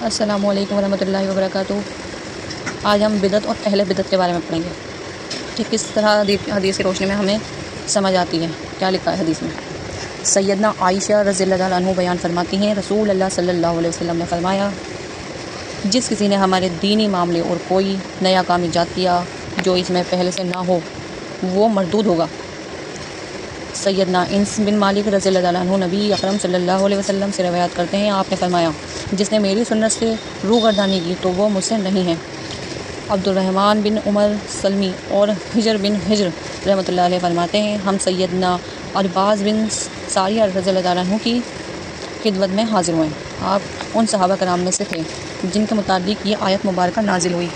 السلام علیکم ورحمۃ اللہ وبرکاتہ۔ آج ہم بدعت اور اہل بدعت کے بارے میں پڑھیں گے کہ کس طرح حدیث کی روشنی میں ہمیں سمجھ آتی ہے۔ کیا لکھا ہے حدیث میں؟ سیدنا عائشہ رضی اللہ تعالیٰ عنہ بیان فرماتی ہیں، رسول اللہ صلی اللہ علیہ وسلم نے فرمایا، جس کسی نے ہمارے دینی معاملے اور کوئی نیا کام ایجاد کیا جو اس میں پہلے سے نہ ہو، وہ مردود ہوگا۔ سیدنا انس بن مالک رضی اللہ تعالیٰ عنہ نبی اکرم صلی اللہ علیہ وسلم سے روایت کرتے ہیں، آپ نے فرمایا، جس نے میری سنت سے روگردانی کی تو وہ مجھ سے نہیں ہے۔ عبد الرحمن بن عمر سلمی اور حجر بن حجر رحمۃ اللہ علیہ فرماتے ہیں، ہم سیدنا عرباز بن ساریہ رضی اللہ تعالیٰ عنہ کی خدمت میں حاضر ہوئے۔ آپ ان صحابہ کرام میں سے تھے جن کے متعلق یہ آیت مبارکہ نازل ہوئی۔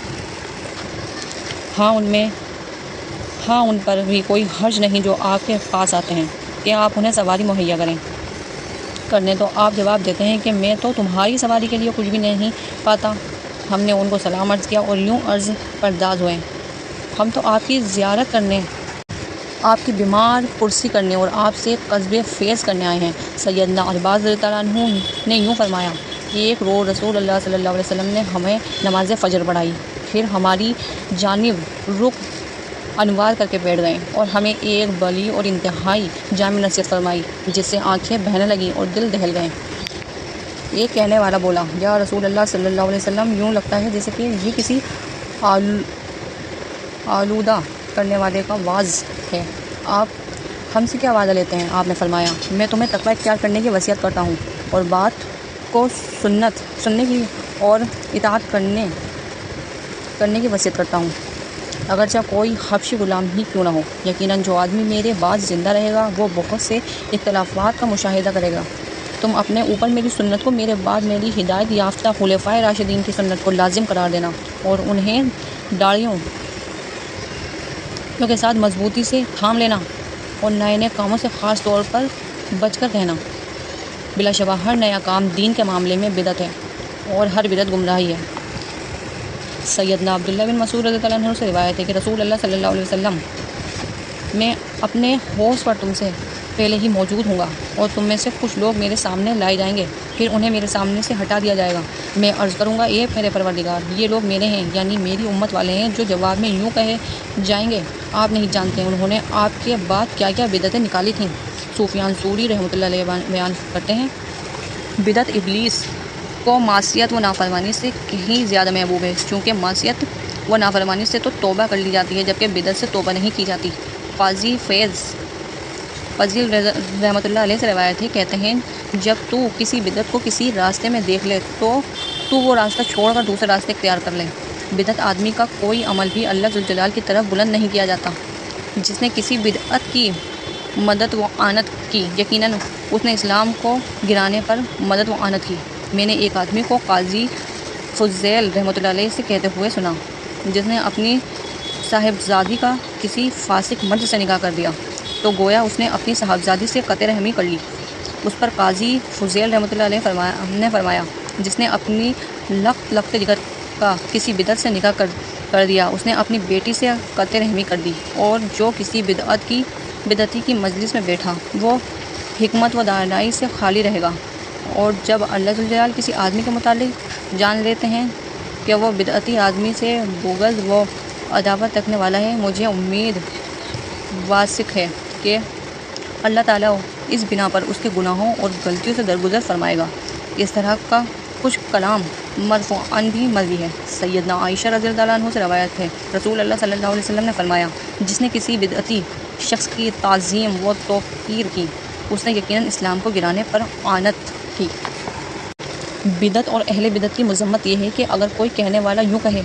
ہاں ان پر بھی کوئی حرج نہیں جو آپ کے پاس آتے ہیں کہ آپ انہیں سواری مہیا کرنے تو آپ جواب دیتے ہیں کہ میں تو تمہاری سواری کے لیے کچھ بھی نہیں پاتا۔ ہم نے ان کو سلام عرض کیا اور یوں عرض پرداز ہوئے، ہم تو آپ کی زیارت کرنے، آپ کی بیمار پرسی کرنے اور آپ سے قصب فیض کرنے آئے ہیں۔ سیدنا عرباز رضی اللہ عنہ نے یوں فرمایا، ایک روز رسول اللہ صلی اللہ علیہ وسلم نے ہمیں نماز فجر پڑھائی، پھر ہماری جانب رخ انوار کر کے بیٹھ گئے اور ہمیں ایک بلی اور انتہائی جامع نصیحت فرمائی جس سے آنکھیں بہنے لگیں اور دل دہل گئے۔ ایک کہنے والا بولا، یا رسول اللہ صلی اللہ علیہ وسلم، یوں لگتا ہے جیسے کہ یہ کسی آلودہ کرنے والے کا واعظ ہے، آپ ہم سے کیا وعدہ لیتے ہیں؟ آپ نے فرمایا، میں تمہیں تقوی اختیار کرنے کی وصیت کرتا ہوں اور بات کو سننے کی اور اطاعت کرنے کی وصیت کرتا ہوں، اگرچہ کوئی حبشی غلام ہی کیوں نہ ہو۔ یقیناً جو آدمی میرے بعد زندہ رہے گا وہ بہت سے اختلافات کا مشاہدہ کرے گا۔ تم اپنے اوپر میری سنت کو، میرے بعد میری ہدایت یافتہ خلفائے راشدین کی سنت کو لازم قرار دینا اور انہیں ڈاڑیوں کے ساتھ مضبوطی سے تھام لینا اور نئے کاموں سے خاص طور پر بچ کر رہنا۔ بلا شبہ ہر نیا کام دین کے معاملے میں بدعت ہے اور ہر بدعت گمراہی ہے۔ سیدنا عبداللہ بن مسعود رضی اللہ عنہ سے روایت ہے کہ رسول اللہ صلی اللہ علیہ وسلم، میں اپنے حوض پر تم سے پہلے ہی موجود ہوں گا اور تم میں سے کچھ لوگ میرے سامنے لائے جائیں گے، پھر انہیں میرے سامنے سے ہٹا دیا جائے گا۔ میں عرض کروں گا، اے میرے پروردگار، یہ لوگ میرے ہیں، یعنی میری امت والے ہیں، جو جواب میں یوں کہے جائیں گے، آپ نہیں جانتے انہوں نے آپ کے بعد کیا کیا بدعتیں نکالی تھیں۔ سفیان ثوری رحمۃ اللہ علیہ بیان کرتے ہیں، بدعت ابلیس کو معصیت و نافرمانی سے کہیں زیادہ محبوب ہے، چونکہ معصیت و نافرمانی سے تو توبہ کر لی جاتی ہے جبکہ بدعت سے توبہ نہیں کی جاتی۔ قاضی فضیل رحمۃ اللہ علیہ سے روایت ہے، کہتے ہیں، جب تو کسی بدعت کو کسی راستے میں دیکھ لے تو وہ راستہ چھوڑ کر دوسرا راستہ اختیار کر لے۔ بدعت آدمی کا کوئی عمل بھی اللہ ذوالجلال کی طرف بلند نہیں کیا جاتا۔ جس نے کسی بدعت کی مدد و اعانت کی، یقیناً اس نے اسلام کو گرانے پر مدد و اعانت کی۔ میں نے ایک آدمی کو قاضی فضیل رحمۃ اللہ علیہ سے کہتے ہوئے سنا، جس نے اپنی صاحبزادی کا کسی فاسق مرد سے نکاح کر دیا تو گویا اس نے اپنی صاحبزادی سے قطع رحمی کر لی۔ اس پر قاضی فضیل رحمۃ اللہ علیہ نے فرمایا، جس نے اپنی لخت جگر کا کسی بدعت سے نکاح کر دیا اس نے اپنی بیٹی سے قطع رحمی کر دی، اور جو کسی بدعتی کی مجلس میں بیٹھا وہ حکمت و دانائی سے خالی رہے گا۔ اور جب اللہ ذوالجلال کسی آدمی کے متعلق جان لیتے ہیں کہ وہ بدعتی آدمی سے بغض و عداوت رکھنے والا ہے، مجھے امید واثق ہے کہ اللہ تعالیٰ اس بنا پر اس کے گناہوں اور غلطیوں سے درگزر فرمائے گا۔ اس طرح کا کچھ کلام مرفوعاً بھی مروی ہے۔ سیدنا عائشہ رضی اللہ عنہ سے روایت ہے، رسول اللہ صلی اللہ علیہ وسلم نے فرمایا، جس نے کسی بدعتی شخص کی تعظیم و توقیر کی، اس نے یقیناً اسلام کو گرانے پر اعانت کی۔ بدعت اور اہل بدعت کی مذمت یہ ہے کہ اگر کوئی کہنے والا یوں کہے،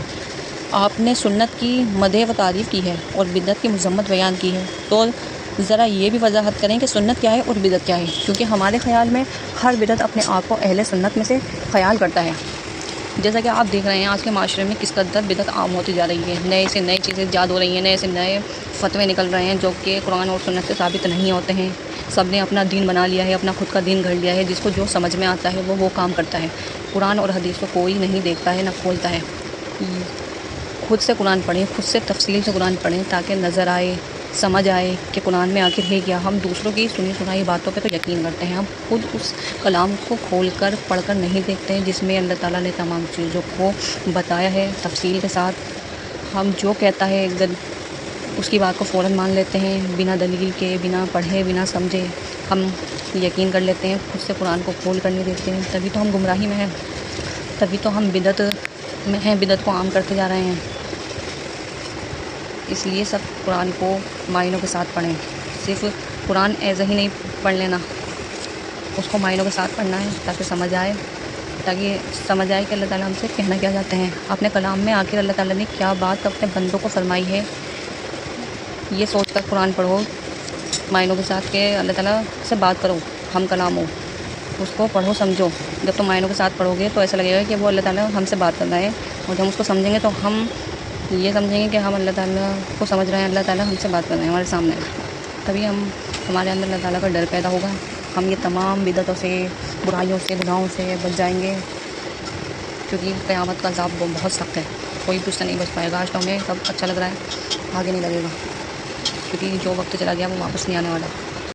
آپ نے سنت کی مدح و تعریف کی ہے اور بدعت کی مذمت بیان کی ہے، تو ذرا یہ بھی وضاحت کریں کہ سنت کیا ہے اور بدعت کیا ہے، کیونکہ ہمارے خیال میں ہر بدعت اپنے آپ کو اہل سنت میں سے خیال کرتا ہے۔ جیسا کہ آپ دیکھ رہے ہیں آج کے معاشرے میں کس قدر بدعت عام ہوتی جا رہی ہے، نئے سے نئی چیزیں ایجاد ہو رہی ہیں، نئے سے نئے فتوے نکل رہے ہیں جو کہ قرآن اور سنت سے ثابت نہیں ہوتے ہیں۔ سب نے اپنا دین بنا لیا ہے، اپنا خود کا دین گھڑ لیا ہے، جس کو جو سمجھ میں آتا ہے وہ کام کرتا ہے۔ قرآن اور حدیث کو کوئی نہیں دیکھتا ہے نہ کھولتا ہے۔ خود سے قرآن پڑھیں، خود سے تفصیل سے قرآن پڑھیں تاکہ نظر آئے، سمجھ آئے کہ قرآن میں آخر ہے کیا۔ ہم دوسروں کی سنی سنائی باتوں پہ تو یقین کرتے ہیں، ہم خود اس کلام کو کھول کر پڑھ کر نہیں دیکھتے ہیں جس میں اللہ تعالیٰ نے تمام چیزوں کو بتایا ہے تفصیل کے ساتھ۔ ہم جو کہتا ہے اس کی بات کو فوراً مان لیتے ہیں، بنا دلیل کے، بنا پڑھے، بنا سمجھے ہم یقین کر لیتے ہیں، خود سے قرآن کو کھول کر نہیں دیکھتے ہیں۔ تبھی تو ہم گمراہی میں ہیں، تبھی تو ہم بدعت میں ہیں، بدعت کو عام کرتے جا رہے ہیں۔ اس لیے سب قرآن کو معنیوں کے ساتھ پڑھیں، صرف قرآن ایسا ہی نہیں پڑھ لینا، اس کو معنیوں کے ساتھ پڑھنا ہے تاکہ سمجھ آئے کہ اللہ تعالیٰ ہم سے کہنا کیا چاہتے ہیں۔ اپنے کلام میں آخر اللہ تعالیٰ نے کیا بات اپنے بندوں کو فرمائی ہے، یہ سوچ کر قرآن پڑھو معنیوں کے ساتھ کہ اللہ تعالیٰ سے بات کرو، ہم کلام ہو، اس کو پڑھو سمجھو۔ جب تم معنیوں کے ساتھ پڑھو گے تو ایسا لگے گا کہ وہ اللہ تعالیٰ ہم سے بات کر رہے ہیں، اور جب ہم اس کو سمجھیں گے تو ہم یہ سمجھیں گے کہ ہم اللہ تعالیٰ کو سمجھ رہے ہیں، اللہ تعالیٰ ہم سے بات کر رہے ہیں ہمارے سامنے۔ تبھی ہمارے اندر اللہ تعالیٰ کا ڈر پیدا ہوگا، ہم یہ تمام بدعتوں سے، برائیوں سے، گناہوں سے بچ جائیں گے، کیونکہ قیامت کا عذاب بہت سخت ہے، کوئی تجھ سے نہیں بچ پائے گا۔ آج تو ہمیں سب اچھا لگ رہا ہے، آگے نہیں لگے گا، کیونکہ جو وقت چلا گیا وہ واپس نہیں آنے والا۔